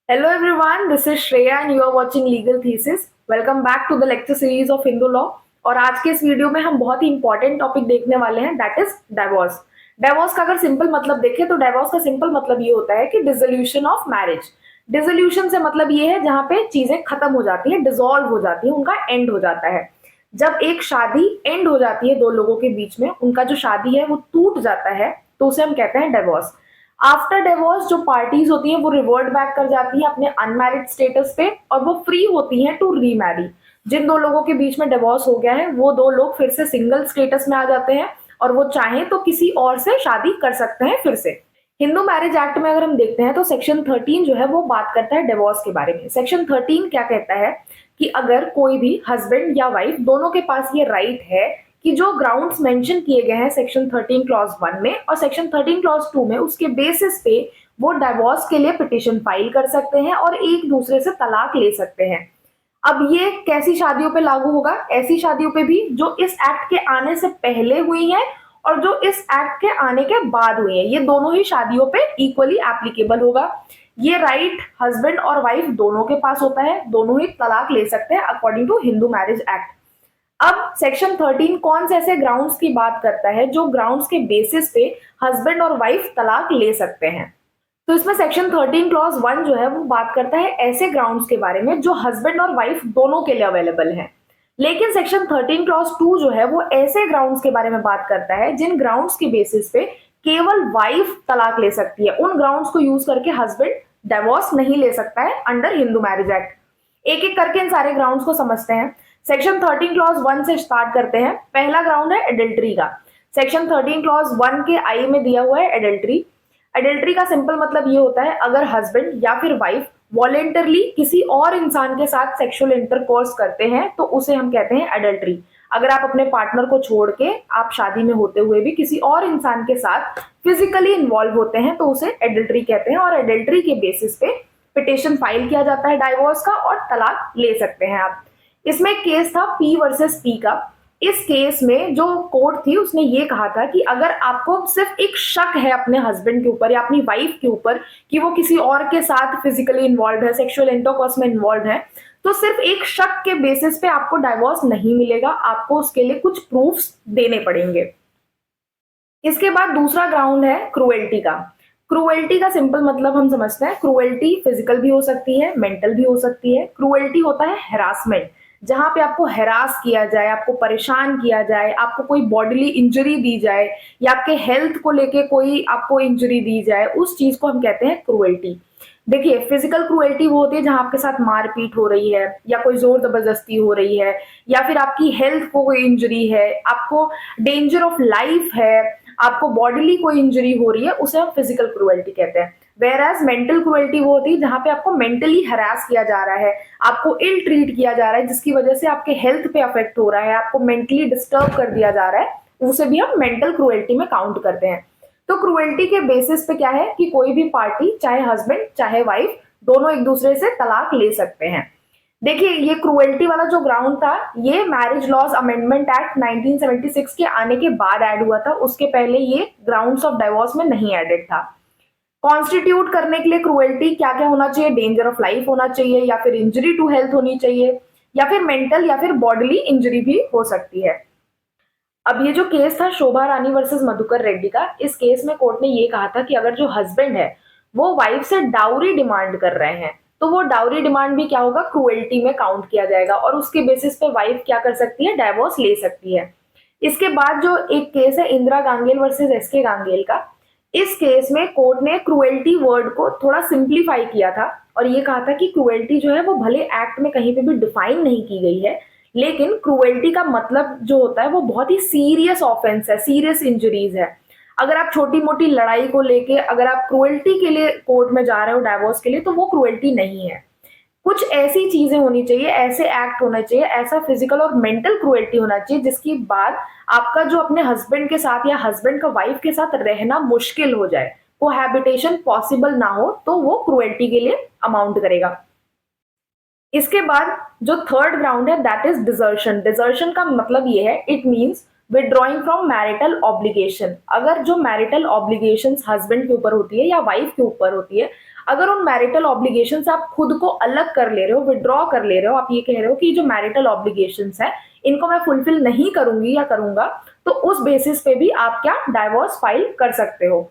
Hello everyone, this is Shreya and you are watching Legal Thesis. Welcome back to the lecture series of Hindu Law. और आज के इस video में हम बहुत ही इंपॉर्टेंट टॉपिक देखने वाले हैं, दैट इज डाइवोर्स। डाइवोर्स का अगर सिंपल मतलब देखें तो डाइवोर्स का सिंपल मतलब ये होता है कि डिसोल्यूशन ऑफ मैरिज। डिसोल्यूशन से मतलब ये है जहां पे चीजें खत्म हो जाती हैं, डिसॉल्व हो जाती हैं, उनका एंड हो जाता है। जब एक शादी एंड हो जाती है दो लोगों के बीच में, उनका जो शादी है वो टूट जाता है, तो उसे हम कहते हैं डिवोर्स। आफ्टर डिवोर्स जो पार्टीज होती हैं वो रिवर्ट बैक कर जाती हैं अपने अनमैरिड स्टेटस पे और वो फ्री होती हैं टू रीमैरी। जिन दो लोगों के बीच में डिवोर्स हो गया है वो दो लोग फिर से सिंगल स्टेटस में आ जाते हैं और वो चाहें तो किसी और से शादी कर सकते हैं फिर से। हिंदू मैरिज एक्ट में अगर हम देखते हैं तो सेक्शन 13 जो है वो बात करता है डिवोर्स के बारे में। सेक्शन 13 क्या कहता है कि अगर कोई भी हस्बैंड या वाइफ दोनों के पास ये राइट है कि जो ग्राउंड्स मेंशन किए गए हैं सेक्शन 13 क्लॉज 1 में और सेक्शन 13 क्लॉज 2 में, उसके बेसिस पे वो डिवोर्स के लिए पिटिशन फाइल कर सकते हैं और एक दूसरे से तलाक ले सकते हैं। अब ये कैसी शादियों पे लागू होगा? ऐसी शादियों पे भी जो इस एक्ट के आने से पहले हुई हैं और जो इस एक्ट के आने के बाद हुई हैं, ये दोनों ही शादियों पे इक्वली एप्लीकेबल होगा। ये राइट हस्बैंड और वाइफ दोनों के पास होता है, दोनों ही तलाक ले सकते हैं according to Hindu marriage act. अब सेक्शन 13 कौन से ऐसे ग्राउंड्स की बात करता है जो ग्राउंड्स के बेसिस पे हस्बैंड और वाइफ तलाक ले सकते हैं? तो इसमें सेक्शन 13 क्लॉज 1 जो है वो बात करता है ऐसे ग्राउंड्स के बारे में जो हस्बैंड और वाइफ दोनों के लिए अवेलेबल हैं। लेकिन सेक्शन 13 क्लॉज 2 जो है वो ऐसे ग्राउंड्स के बारे में बात करता है जिन ग्राउंड्स के बेसिस पे केवल वाइफ तलाक ले सकती है। उन ग्राउंड्स को यूज करके हस्बैंड डिवोर्स नहीं ले सकता है अंडर हिंदू मैरिज एक्ट। एक एक करके इन सारे ग्राउंड्स को समझते हैं। सेक्शन 13 क्लॉज 1 से स्टार्ट करते हैं। पहला ग्राउंड है एडल्ट्री का। सेक्शन 13 क्लॉज 1 के आई में दिया हुआ है एडल्ट्री। एडल्ट्री का सिंपल मतलब ये होता है अगर हस्बैंड या फिर वाइफ वॉलेंटरली किसी और इंसान के साथ सेक्सुअल इंटरकोर्स करते हैं तो उसे हम कहते हैं एडल्ट्री। अगर आप अपने पार्टनर को छोड़ के आप शादी में होते हुए भी किसी और इंसान के साथ फिजिकली इन्वॉल्व होते हैं तो उसे एडल्ट्री कहते हैं और एडल्ट्री के बेसिस पे पिटिशन फाइल किया जाता है डाइवोर्स का और तलाक ले सकते हैं आप। इसमें एक केस था पी वर्सेस पी का। इस केस में जो कोर्ट थी उसने ये कहा था कि अगर आपको सिर्फ एक शक है अपने हस्बैंड के ऊपर या अपनी वाइफ के ऊपर कि वो किसी और के साथ फिजिकली इन्वॉल्व है, सेक्सुअल इंटरकोर्स में इन्वॉल्व है, तो सिर्फ एक शक के बेसिस पे आपको डाइवोर्स नहीं मिलेगा, आपको उसके लिए कुछ प्रूफ्स देने पड़ेंगे। इसके बाद दूसरा ग्राउंड है क्रूएल्टी का। क्रूएल्टी का सिंपल मतलब हम समझते हैं, क्रूएल्टी फिजिकल भी हो सकती है, मेंटल भी हो सकती है। क्रूएल्टी होता है हेरासमेंट, जहां पे आपको हेरास किया जाए, आपको परेशान किया जाए, आपको कोई बॉडीली इंजरी दी जाए या आपके हेल्थ को लेके कोई आपको इंजरी दी जाए, उस चीज को हम कहते हैं क्रूएल्टी। देखिए, फिजिकल क्रूएल्टी वो होती है जहां आपके साथ मारपीट हो रही है या कोई जोर जबरदस्ती हो रही है या फिर आपकी हेल्थ को कोई इंजरी है, आपको डेंजर ऑफ लाइफ है, आपको बॉडीली कोई इंजरी हो रही है, उसे हम फिजिकल क्रूएल्टी कहते हैं। वेर एज मेंटल क्रूएल्टी वो होती है जहां पे आपको मेंटली हरास किया जा रहा है, आपको इल ट्रीट किया जा रहा है, जिसकी वजह से आपके हेल्थ पे अफेक्ट हो रहा है, आपको मेंटली डिस्टर्ब कर दिया जा रहा है, उसे भी हम मेंटल क्रूएल्टी में काउंट करते हैं। तो क्रूएल्टी के बेसिस पे क्या है कि कोई भी पार्टी, चाहे हस्बैंड चाहे वाइफ, दोनों एक दूसरे से तलाक ले सकते हैं। देखिए, ये क्रूएल्टी वाला जो ग्राउंड था ये मैरिज लॉज अमेंडमेंट एक्ट 1976 के आने के बाद ऐड हुआ था, उसके पहले ये ग्राउंड्स ऑफ डाइवोर्स में नहीं एडेड था। कॉन्स्टिट्यूट करने के लिए क्रूएल्टी क्या क्या होना चाहिए? डेंजर ऑफ लाइफ होना चाहिए या फिर इंजरी टू हेल्थ होनी चाहिए या फिर मेंटल या फिर बॉडीली इंजरी भी हो सकती है। अब ये जो केस था शोभा रानी वर्सेस मधुकर रेड्डी का, इस केस में कोर्ट ने ये कहा था कि अगर जो हस्बैंड है वो वाइफ से डाउरी डिमांड कर रहे हैं तो वो डाउरी डिमांड भी क्या होगा? क्रूएल्टी में काउंट किया जाएगा और उसके बेसिस पे वाइफ क्या कर सकती है? डाइवोर्स ले सकती है। इसके बाद जो एक केस है इंदिरा गांगेल वर्सेस एसके गांगेल का, इस केस में कोर्ट ने क्रूएल्टी वर्ड को थोड़ा सिंप्लीफाई किया था और ये कहा था कि क्रूएल्टी जो है वो भले एक्ट में कहीं पे भी डिफाइन नहीं की गई है, लेकिन क्रूएल्टी का मतलब जो होता है वो बहुत ही सीरियस ऑफेंस है, सीरियस इंजरीज है। अगर आप छोटी मोटी लड़ाई को लेके अगर आप क्रूएल्टी के लिए कोर्ट में जा रहे हो डाइवोर्स के लिए, तो वो क्रूएल्टी नहीं है। कुछ ऐसी चीजें होनी चाहिए, ऐसे एक्ट होना चाहिए, ऐसा फिजिकल और मेंटल क्रूएल्टी होना चाहिए जिसकी बाद आपका जो अपने हस्बैंड के साथ या हस्बैंड का वाइफ के साथ रहना मुश्किल हो जाए, कोहैबिटेशन पॉसिबल ना हो, तो वो क्रूएल्टी के लिए अमाउंट करेगा। इसके बाद जो थर्ड ग्राउंड है दैट इज डिजर्शन। डिजर्शन का मतलब ये है, it means withdrawing from marital obligation. अगर जो मैरिटल ऑब्लिगेशंस हस्बैंड के ऊपर होती है या वाइफ के ऊपर होती है, अगर उन मैरिटल ऑब्लिगेशन से आप खुद को अलग कर ले रहे हो, विड्रॉ कर ले रहे हो, आप ये कह रहे हो कि जो मैरिटल ऑब्लिगेशन है इनको मैं फुलफिल नहीं करूंगी या करूंगा, तो उस बेसिस पे भी आप क्या डाइवोर्स फाइल कर सकते हो।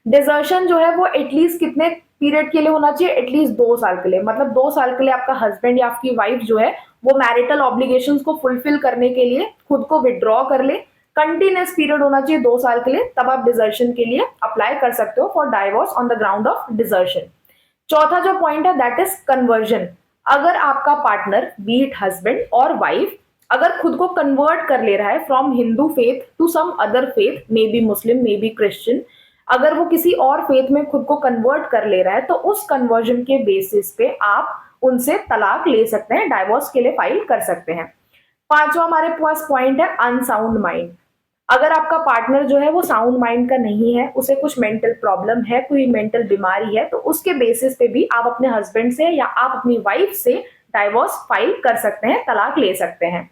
डिजर्शन जो है वो एटलीस्ट कितने पीरियड के लिए होना चाहिए, एटलीस्ट 2 साल के लिए, मतलब 2 साल के लिए आपका हस्बैंड या आपकी वाइफ जो है वो मैरिटल ऑब्लिगेशंस को फुलफिल करने के लिए खुद को विड्रॉ कर ले। कंटिन्यूस पीरियड होना चाहिए 2 साल के लिए, तब आप डिजर्शन के लिए अप्लाई कर सकते हो for divorce on the ground of desertion. चौथा जो पॉइंट है दैट इज कन्वर्जन। अगर आपका पार्टनर बी इट हस्बैंड और वाइफ अगर खुद को कन्वर्ट कर ले रहा है from Hindu faith to some other faith, may be Muslim may be Christian, अगर वो किसी और फेथ में खुद को कन्वर्ट कर ले रहा है तो उस कन्वर्जन के बेसिस पे आप उनसे तलाक ले सकते हैं, डाइवोर्स के लिए फाइल कर सकते हैं। पांचवा हमारे पास पॉइंट है अनसाउंड माइंड। अगर आपका पार्टनर जो है वो साउंड माइंड का नहीं है, उसे कुछ मेंटल प्रॉब्लम है, कोई मेंटल बीमारी है, तो उसके बेसिस पे भी आप अपने हस्बैंड से या आप अपनी वाइफ से डाइवोर्स फाइल कर सकते हैं, तलाक ले सकते हैं।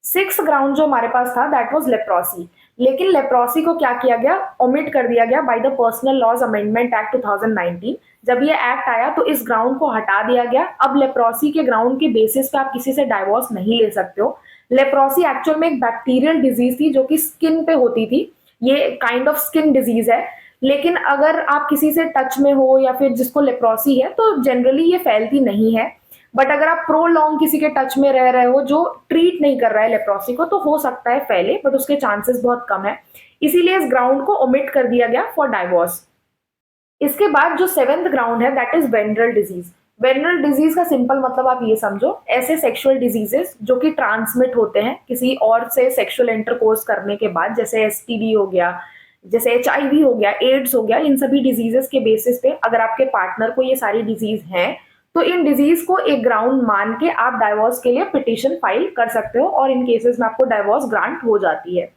6th ग्राउंड जो हमारे पास था दैट वाज लेप्रोसी, लेकिन लेप्रोसी को क्या किया गया, ओमिट कर दिया गया by the personal laws amendment act 2019। जब ये एक्ट आया तो इस ग्राउंड को हटा दिया गया। अब लेप्रोसी के ग्राउंड के बेसिस पे आप किसी से डाइवोर्स नहीं ले सकते हो। लेप्रोसी एक्चुअल में एक बैक्टीरियल डिजीज थी जो कि स्किन पे होती थी, ये काइंड ऑफ स्किन डिजीज है। लेकिन अगर आप किसी से टच में हो या फिर जिसको लेप्रोसी है तो जनरली ये फैलती नहीं है। बट अगर आप प्रोलॉन्ग किसी के टच में रह रहे हो जो ट्रीट नहीं कर रहा है लेप्रोसी को, तो हो सकता है फैले, बट उसके चांसेस बहुत कम है, इसीलिए इस ग्राउंड को ओमिट कर दिया गया फॉर डाइवोर्स। इसके बाद जो 7th ग्राउंड है that is venereal disease. Venereal disease का सिंपल मतलब आप ये समझो, ऐसे सेक्सुअल डिजीजेस जो कि ट्रांसमिट होते हैं किसी और से सेक्सुअल इंटरकोर्स करने के बाद, जैसे एसटीडी हो गया, जैसे एचआईवी हो गया, एड्स हो गया, इन सभी डिजीजेस के बेसिस पे अगर आपके पार्टनर को ये सारी डिजीज हैं तो इन डिजीज को एक ग्राउंड मान के आप डाइवोर्स के लिए पिटीशन फाइल कर सकते हो और इन केसेस में आपको डाइवोर्स ग्रांट हो जाती है।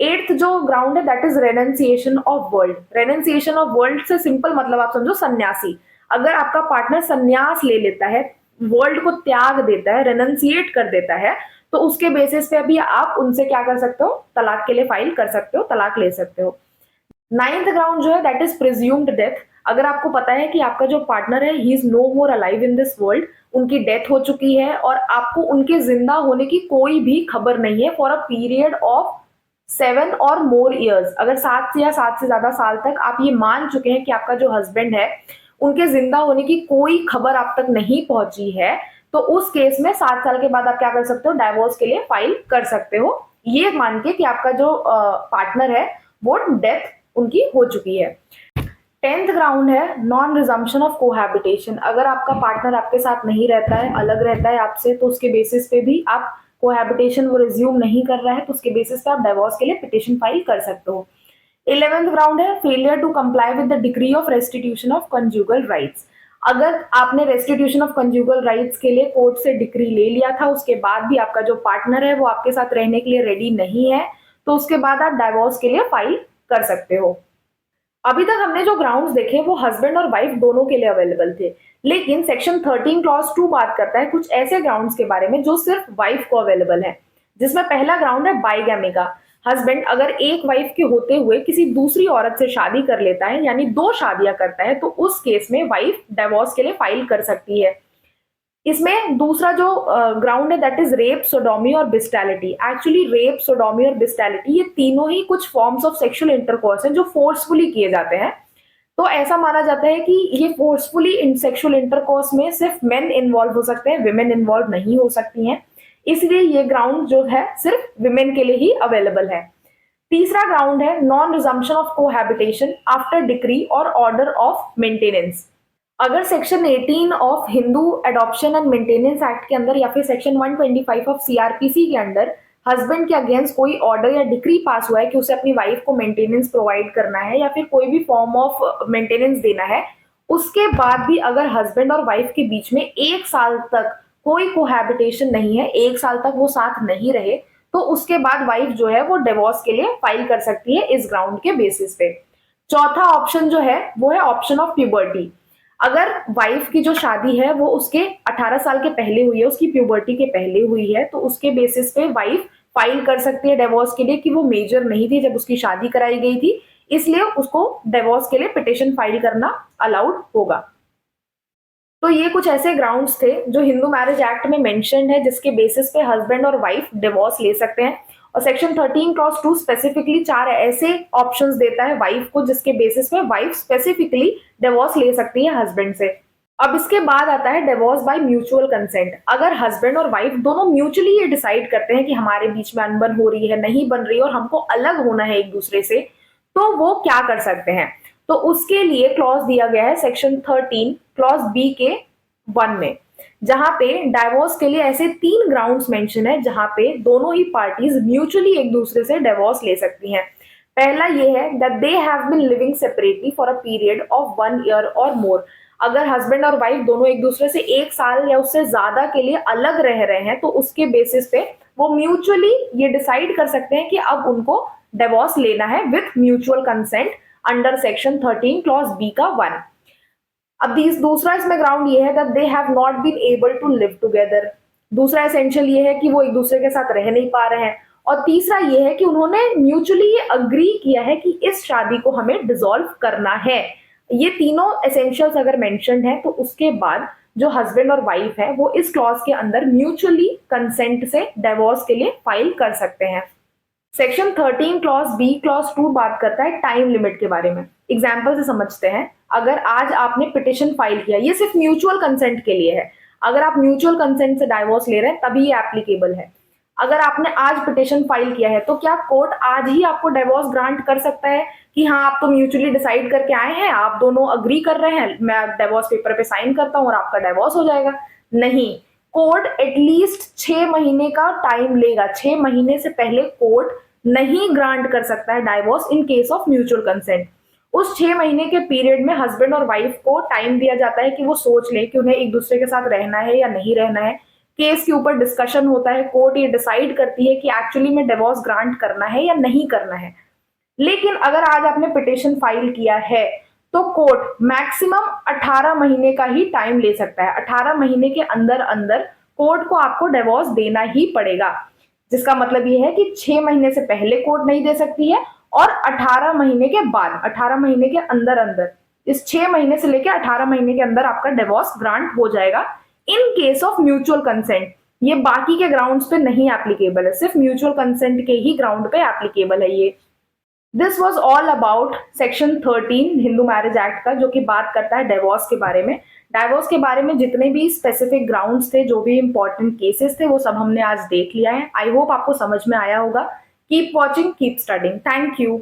8th जो ग्राउंड है that is renunciation of world. Renunciation of world से सिंपल मतलब आप समझो सन्यासी। अगर आपका पार्टनर सन्यास ले लेता है, वर्ल्ड को त्याग देता है, रेनेंसिएट कर देता है, तो उसके बेसिस पे अभी आप उनसे क्या कर सकते हो, तलाक के लिए फाइल कर सकते हो, तलाक ले सकते हो। 9th ग्राउंड जो है दैट इज प्रिज्यूम्ड डेथ। अगर आपको पता है कि आपका जो पार्टनर है he is no more alive in this world, उनकी डेथ हो चुकी है और आपको उनके जिंदा होने की कोई भी खबर नहीं है फॉर अ पीरियड ऑफ 7 और मोर ईयर्स, अगर 7 से ज्यादा साल तक आप ये मान चुके हैं कि आपका जो हस्बैंड है उनके जिंदा होने की कोई खबर आप तक नहीं पहुंची है, तो उस केस में 7 साल के बाद आप क्या कर सकते हो, डाइवोर्स के लिए फाइल कर सकते हो, ये मान के कि आपका जो पार्टनर है वो डेथ उनकी हो चुकी है। 10th ग्राउंड है नॉन रिजम्पशन ऑफ कोहैबिटेशन। अगर आपका पार्टनर आपके साथ नहीं रहता है, अलग रहता है आपसे, तो उसके बेसिस पे भी आप कोहैबिटेशन वो रिज्यूम नहीं कर रहा है, तो उसके बेसिस पे आप डाइवोर्स के लिए पिटीशन फाइल कर सकते हो। 11th ग्राउंड है failure to comply with the decree of restitution of conjugal rights. अगर आपने रेस्टिट्यूशन ऑफ कंजुगल राइट्स के लिए कोर्ट से डिग्री ले लिया था, उसके बाद भी आपका जो पार्टनर है वो आपके साथ रहने के लिए रेडी नहीं है, तो उसके बाद आप डाइवोर्स के लिए फाइल कर सकते हो। अभी तक हमने जो ग्राउंड्स देखे वो हस्बैंड और वाइफ दोनों के लिए अवेलेबल थे, लेकिन सेक्शन 13 क्लॉज 2 बात करता है कुछ ऐसे ग्राउंड्स के बारे में जो सिर्फ वाइफ को अवेलेबल है, जिसमें पहला ग्राउंड है बाइगैमी का। हस्बैंड अगर एक वाइफ के होते हुए किसी दूसरी औरत से शादी कर लेता है, यानी 2 शादियां करता है, तो उस केस में वाइफ डाइवोर्स के लिए फाइल कर सकती है। इसमें दूसरा जो ग्राउंड है दैट इज रेप, सोडोमी और बिस्टैलिटी। एक्चुअली रेप, सोडोमी और बिस्टैलिटी ये तीनों ही कुछ फॉर्म्स ऑफ सेक्सुअल इंटरकोर्स हैं जो फोर्सफुली किए जाते हैं। तो ऐसा माना जाता है कि ये फोर्सफुली इन सेक्सुअल इंटरकोर्स में सिर्फ मेन इन्वॉल्व हो सकते हैं, विमेन इन्वॉल्व नहीं हो सकती हैं, इसलिए ये ग्राउंड जो है सिर्फ विमेन के लिए ही अवेलेबल है। तीसरा ग्राउंड है non resumption of cohabitation after decree और ऑर्डर ऑफ मेंटेनेंस। अगर section 18 of Hindu adoption and maintenance act के अंदर या फिर सेक्शन 125 ऑफ सीआरपीसी के अंदर हस्बैंड के अगेंस्ट कोई ऑर्डर या डिक्री पास हुआ है कि उसे अपनी वाइफ को मेंटेनेंस प्रोवाइड करना है या फिर कोई भी फॉर्म ऑफ मेंटेनेंस देना है, उसके बाद भी अगर हस्बैंड और वाइफ के बीच में 1 साल तक कोई कोहैबिटेशन नहीं है, 1 साल तक वो साथ नहीं रहे, तो उसके बाद वाइफ जो है वो डिवोर्स के लिए फाइल कर सकती है इस ग्राउंड के बेसिस पे। चौथा ऑप्शन जो है वो है ऑप्शन ऑफ प्यूबर्टी। अगर वाइफ की जो शादी है वो उसके 18 साल के पहले हुई है, उसकी प्यूबर्टी के पहले हुई है, तो उसके बेसिस पे वाइफ फाइल कर सकती है डिवोर्स के लिए कि वो मेजर नहीं थी जब उसकी शादी कराई गई थी, इसलिए उसको डिवोर्स के लिए पिटीशन फाइल करना अलाउड होगा। तो ये कुछ ऐसे ग्राउंड्स थे जो हिंदू मैरिज एक्ट में मेंशन्ड है, जिसके बेसिस पे हस्बैंड और वाइफ डिवोर्स ले सकते हैं। और सेक्शन 13 क्लॉज 2 स्पेसिफिकली 4 ऐसे ऑप्शंस देता है वाइफ को, जिसके बेसिस पे वाइफ स्पेसिफिकली डिवोर्स ले सकती है हस्बैंड से। अब इसके बाद आता है डिवोर्स बाय म्यूचुअल कंसेंट। अगर हस्बैंड और वाइफ दोनों म्यूचुअली ये डिसाइड करते हैं कि हमारे बीच में अनबन हो रही है, नहीं बन रही और हमको अलग होना है एक दूसरे से, तो वो क्या कर सकते हैं? तो उसके लिए क्लॉज दिया गया है सेक्शन 13 क्लॉज बी के 1 में, जहां पे डाइवोर्स के लिए ऐसे 3 ग्राउंड्स मेंशन है जहां पे दोनों ही पार्टीज म्यूचुअली एक दूसरे से डिवोर्स ले सकती हैं। पहला ये है that they have been living separately for a period of 1 year और मोर। अगर हस्बैंड और वाइफ दोनों एक दूसरे से 1 साल या उससे ज्यादा के लिए अलग रह रहे हैं, तो उसके बेसिस पे वो म्यूचुअली ये डिसाइड कर सकते हैं कि अब उनको डिवोर्स लेना है with mutual consent under section 13 clause B का 1। अब दूसरा इसमें ग्राउंड ये है that they have not been able to live together. दूसरा एसेंशियल ये है कि वो एक दूसरे के साथ रह नहीं पा रहे हैं। और तीसरा ये है कि उन्होंने म्यूचुअली ये अग्री किया है कि इस शादी को हमें डिसॉल्व करना है। ये तीनों एसेंशियल्स अगर मेंशन्ड है, तो उसके बाद जो हस्बैंड और वाइफ है वो इस क्लॉज के अंदर म्यूचुअली कंसेंट से डिवोर्स के लिए फाइल कर सकते हैं। सेक्शन 13 क्लॉज बी क्लॉज 2 बात करता है टाइम लिमिट के बारे में। एग्जाम्पल से समझते हैं। अगर आज आपने पिटिशन फाइल किया, ये सिर्फ म्यूचुअल कंसेंट के लिए है, अगर आप म्यूचुअल कंसेंट से डाइवोर्स ले रहे हैं तभी ये एप्लीकेबल है। अगर आपने आज पिटिशन फाइल किया है, तो क्या कोर्ट आज ही आपको डिवोर्स ग्रांट कर सकता है कि हाँ आप तो म्यूचुअली डिसाइड करके आए हैं, आप दोनों अग्री कर रहे हैं, मैं डिवोर्स पेपर पे साइन करता हूँ और आपका डिवोर्स हो जाएगा? नहीं, कोर्ट एटलीस्ट 6 महीने का टाइम लेगा। 6 महीने से पहले कोर्ट नहीं ग्रांट कर सकता है divorce in case of mutual consent. उस 6 महीने के पीरियड में हस्बैंड और वाइफ को टाइम दिया जाता है कि वो सोच लें कि उन्हें एक दूसरे के साथ रहना है या नहीं रहना है। केस के ऊपर डिस्कशन होता है, कोर्ट ये डिसाइड करती है कि एक्चुअली में डिवोर्स ग्रांट करना है या नहीं करना है। लेकिन अगर आज आपने पिटिशन फाइल किया है, तो कोर्ट मैक्सिमम 18 महीने का ही टाइम ले सकता है। 18 महीने के अंदर अंदर कोर्ट को आपको डिवोर्स देना ही पड़ेगा, जिसका मतलब ये है कि 6 महीने से पहले कोर्ट नहीं दे सकती है और 18 महीने के बाद, 18 महीने के अंदर अंदर, इस 6 महीने से लेकर 18 महीने के अंदर आपका डिवोर्स ग्रांट हो जाएगा in case of mutual consent. ये बाकी के ग्राउंड्स पे नहीं एप्लीकेबल है, सिर्फ म्यूचुअल कंसेंट के ही ग्राउंड पे एप्लीकेबल है ये। This was all about section 13 Hindu marriage act का, जो कि बात करता है डिवोर्स के बारे में। डाइवोर्स के बारे में जितने भी स्पेसिफिक ग्राउंड्स थे, जो भी इंपॉर्टेंट केसेस थे, वो सब हमने आज देख लिया है। आई होप आपको समझ में आया होगा। Keep watching, keep studying. Thank you.